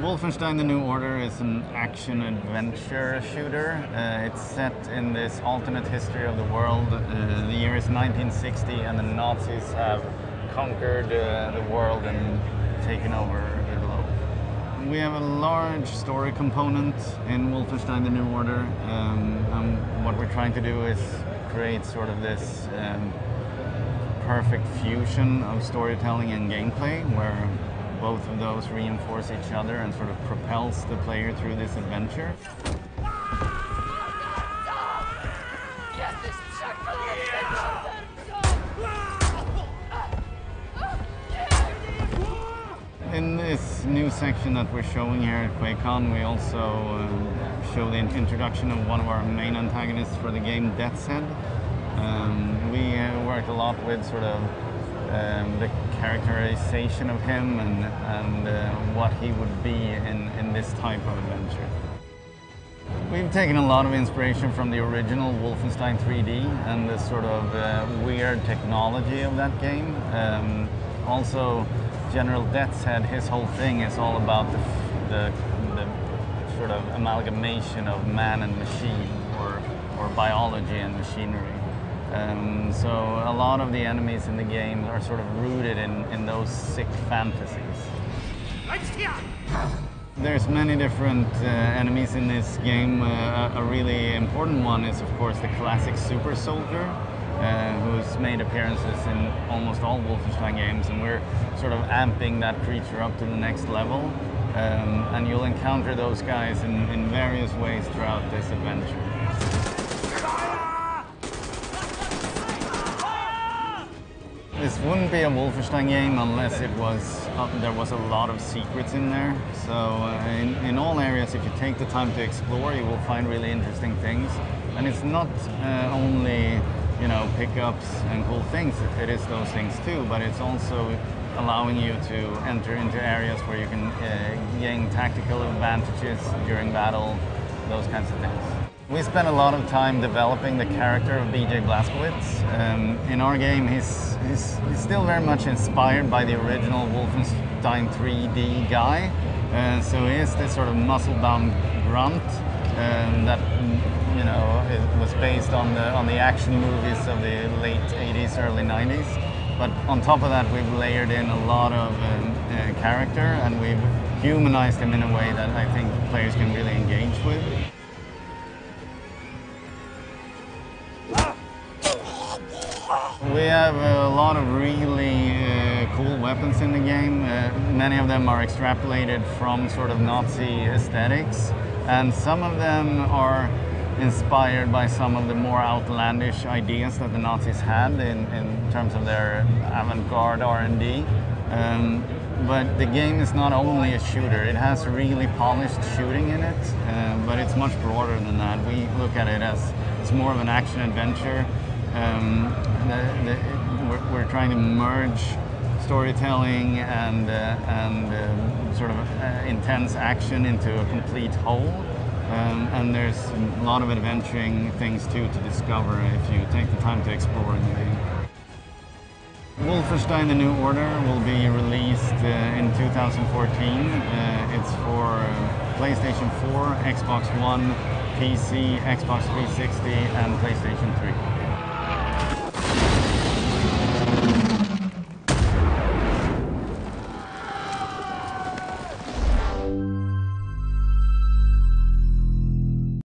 Wolfenstein: The New Order is an action-adventure shooter. It's set in this alternate history of the world. The year is 1960 and the Nazis have conquered the world and taken over the globe. We have a large story component in Wolfenstein: The New Order. What we're trying to do is create sort of this perfect fusion of storytelling and gameplay where both of those reinforce each other and sort of propels the player through this adventure. In this new section that we're showing here at QuakeCon, we also show the introduction of one of our main antagonists for the game, Death's Head. We worked a lot with sort of the characterization of him and what he would be in this type of adventure. We've taken a lot of inspiration from the original Wolfenstein 3D and the sort of weird technology of that game. Also, General Death's Head, his whole thing is all about the sort of amalgamation of man and machine, or biology and machinery. So a lot of the enemies in the game are sort of rooted in those sick fantasies. There's many different enemies in this game. A really important one is, of course, the classic super soldier, who's made appearances in almost all Wolfenstein games, and we're sort of amping that creature up to the next level. And you'll encounter those guys in various ways throughout this adventure. This wouldn't be a Wolfenstein game unless there was a lot of secrets in there. So in all areas, if you take the time to explore, you will find really interesting things. And it's not only, you know, pickups and cool things. It is those things too, but it's also allowing you to enter into areas where you can gain tactical advantages during battle, those kinds of things. We spent a lot of time developing the character of BJ Blazkowicz. In our game, he's still very much inspired by the original Wolfenstein 3D guy. So he is this sort of muscle-bound grunt that, you know, it was based on the action movies of the late 80s, early 90s. But on top of that, we've layered in a lot of character, and we've humanized him in a way that I think players can really engage with. We have a lot of really cool weapons in the game. Many of them are extrapolated from sort of Nazi aesthetics, and some of them are inspired by some of the more outlandish ideas that the Nazis had in terms of their avant-garde R&D. But the game is not only a shooter, it has really polished shooting in it, but it's much broader than that. We look at it as it's more of an action-adventure. We're trying to merge storytelling and sort of intense action into a complete whole. And there's a lot of adventuring things too to discover if you take the time to explore in the game. Wolfenstein: The New Order will be released in 2014. It's for PlayStation 4, Xbox One, PC, Xbox 360, and PlayStation 3.